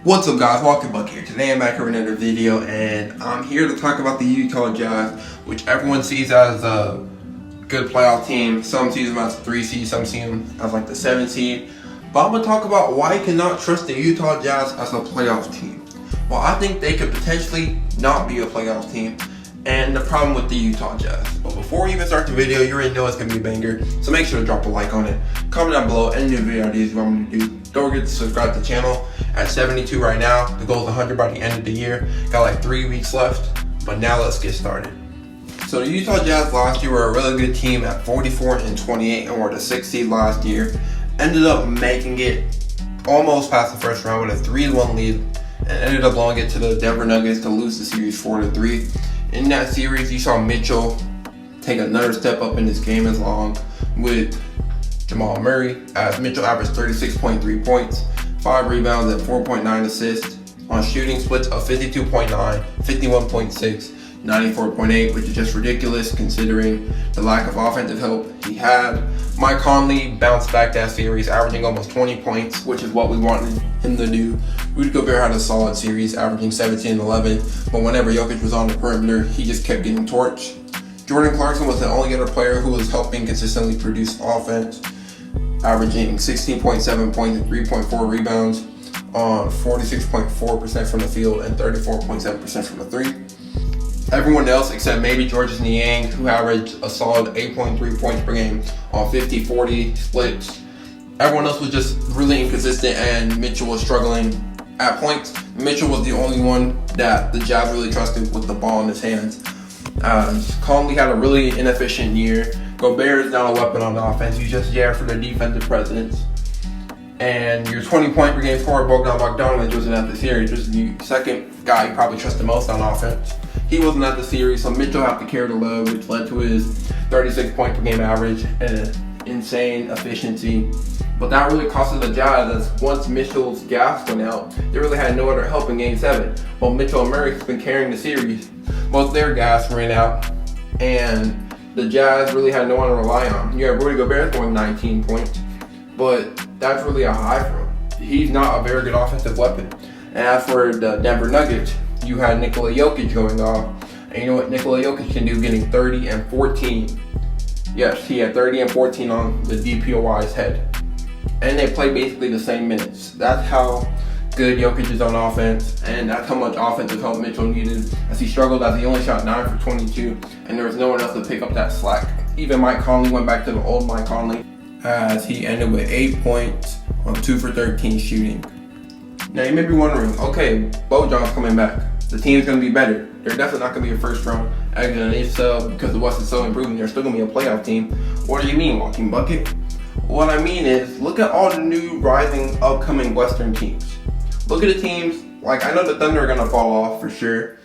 What's up guys, Walking Buck here. Today I'm back here with another video and I'm here to talk about the Utah Jazz, which everyone sees as a good playoff team. Some see them as a 3 seed, some see them as like the 7 seed. But I'm going to talk about why you cannot trust the Utah Jazz as a playoff team. Well, I think they could potentially not be a playoff team, and the problem with the Utah Jazz. But before we even start the video, you already know it's going to be a banger, so make sure to drop a like on it. Comment down below any new video ideas you want me to do. Don't forget to subscribe to the channel. At 72 right now, the goal is 100 by the end of the year. Got like 3 weeks left, but now let's get started. So the Utah Jazz last year were a really good team at 44-28 and were the 6th seed last year. Ended up making it almost past the first round with a 3-1 lead and ended up blowing it to the Denver Nuggets to lose the series 4-3. In that series, you saw Mitchell take another step up in his game as long with Jamal Murray, as Mitchell averaged 36.3 points, 5 rebounds, and 4.9 assists on shooting splits of 52.9, 51.6, 94.8, which is just ridiculous considering the lack of offensive help he had. Mike Conley bounced back that series, averaging almost 20 points, which is what we wanted him to do. Rudy Gobert had a solid series, averaging 17 and 11, but whenever Jokic was on the perimeter, he just kept getting torched. Jordan Clarkson was the only other player who was helping consistently produce offense, averaging 16.7 points and 3.4 rebounds on 46.4% from the field and 34.7% from the three. Everyone else, except maybe Georges Niang, who averaged a solid 8.3 points per game on 50-40 splits. Everyone else was just really inconsistent, and Mitchell was struggling at points. Mitchell was the only one that the Jazz really trusted with the ball in his hands. Conley had a really inefficient year. Gobert is not a weapon on offense. He's just there for the defensive presence. And your 20-point per game scorer, Bogdan Bogdanovic, wasn't at the series. Just the second guy you probably trust the most on offense. He wasn't at the series, so Mitchell had to carry the load, which led to his 36-point per game average and insane efficiency. But that really costed the Jazz, as once Mitchell's gas went out, they really had no other help in Game 7. Well, Mitchell and Murray has been carrying the series. Most their gas ran out, and the Jazz really had no one to rely on. You have Rudy Gobert scoring 19 points, but that's really a high for him. He's not a very good offensive weapon. And as for the Denver Nuggets, you had Nikola Jokic going off. And you know what Nikola Jokic can do, getting 30 and 14. Yes, he had 30 and 14 on the DPOY's head. And they play basically the same minutes. That's how good Jokic is on offense, and that's how much offensive help Mitchell needed, as he struggled, as he only shot 9 for 22, and there was no one else to pick up that slack. Even Mike Conley went back to the old Mike Conley, as he ended with 8 points on 2 for 13 shooting. Now you may be wondering, okay, Bojan's coming back. The team's going to be better. They're definitely not going to be a first round exit, and if so, because the West is so improving, they're still going to be a playoff team. What do you mean, Walking Bucket? What I mean is, look at all the new rising upcoming Western teams. Look at the teams, like I know the Thunder are going to fall off for sure,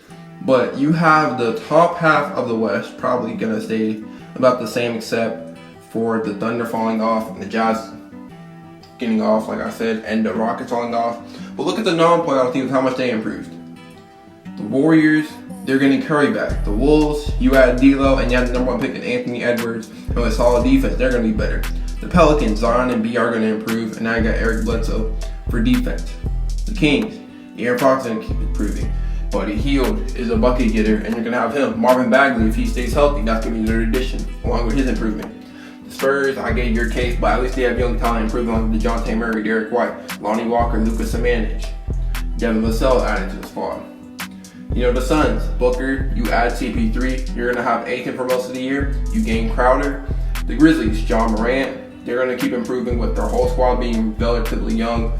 but you have the top half of the West probably going to stay about the same, except for the Thunder falling off and the Jazz getting off, like I said, and the Rockets falling off. But look at the non-playoff teams, how much they improved. The Warriors, they're getting Curry back. The Wolves, you add D'Lo and you have the number 1 pick in Anthony Edwards, and with solid defense, they're going to be better. The Pelicans, Zion and B are going to improve, and now you got Eric Bledsoe for defense. The Kings, Aaron Fox is going to keep improving. Buddy Hield is a bucket getter, and you're going to have him. Marvin Bagley, if he stays healthy, that's going to be their addition, along with his improvement. The Spurs, I gave your case, but at least they have young talent improving, like DeJounte Murray, Derek White, Lonnie Walker, Lucas Samanic, Devin Vassell added to the squad. You know, the Suns, Booker, you add CP3, you're going to have Aiken for most of the year, you gain Crowder. The Grizzlies, John Morant, they're going to keep improving with their whole squad being relatively young.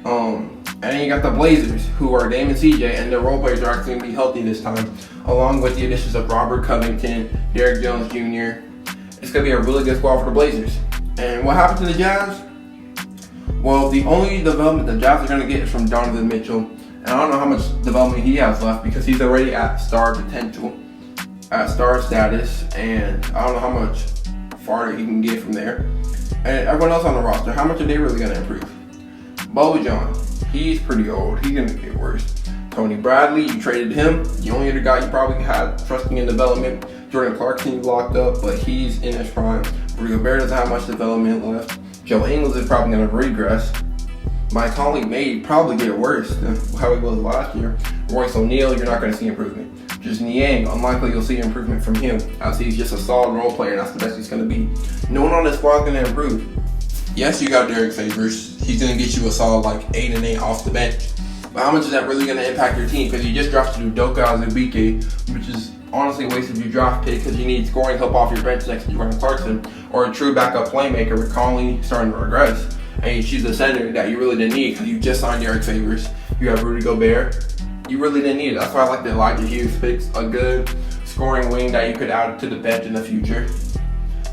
And then you got the Blazers, who are Dame and CJ, and their role players are actually going to be healthy this time, along with the additions of Robert Covington, Derrick Jones Jr. It's going to be a really good squad for the Blazers. And what happened to the Jazz? Well, the only development the Jazz are going to get is from Donovan Mitchell. And I don't know how much development he has left, because he's already at star potential, at star status, and I don't know how much farther he can get from there. And everyone else on the roster, how much are they really going to improve? Bojan, he's pretty old. He's going to get worse. Tony Bradley, you traded him. The only other guy you probably had trusting in development. Jordan Clarkson, you locked up, but he's in his prime. Rudy Gobert doesn't have much development left. Joe Ingles is probably going to regress. Mike Conley may probably get worse than how he was last year. Royce O'Neal, you're not going to see improvement. Just Niang, unlikely you'll see improvement from him, as he's just a solid role player and that's the best he's going to be. No one on this squad is going to improve. Yes, you got Derek Favors. He's going to get you a solid like 8 and 8 off the bench. But how much is that really going to impact your team? Because you just drafted Udoka Azubuike, which is honestly a waste of your draft pick because you need scoring help off your bench next to Jordan Clarkson, or a true backup playmaker with Conley starting to regress. And you choose a center that you really didn't need because you just signed Derek Favors. You have Rudy Gobert. You really didn't need it. That's why I like the Elijah Hughes picks. A good scoring wing that you could add to the bench in the future.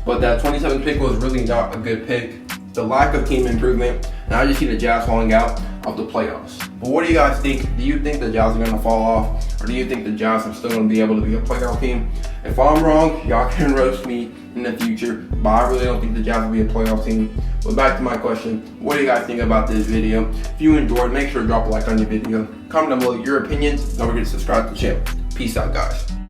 But that 27th pick was really not a good pick. The lack of team improvement. And I just see the Jazz falling out of the playoffs. But what do you guys think? Do you think the Jazz are going to fall off? Or do you think the Jazz are still going to be able to be a playoff team? If I'm wrong, y'all can roast me in the future. But I really don't think the Jazz will be a playoff team. But back to my question. What do you guys think about this video? If you enjoyed, make sure to drop a like on your video. Comment down below your opinions. Don't forget to subscribe to the channel. Peace out, guys.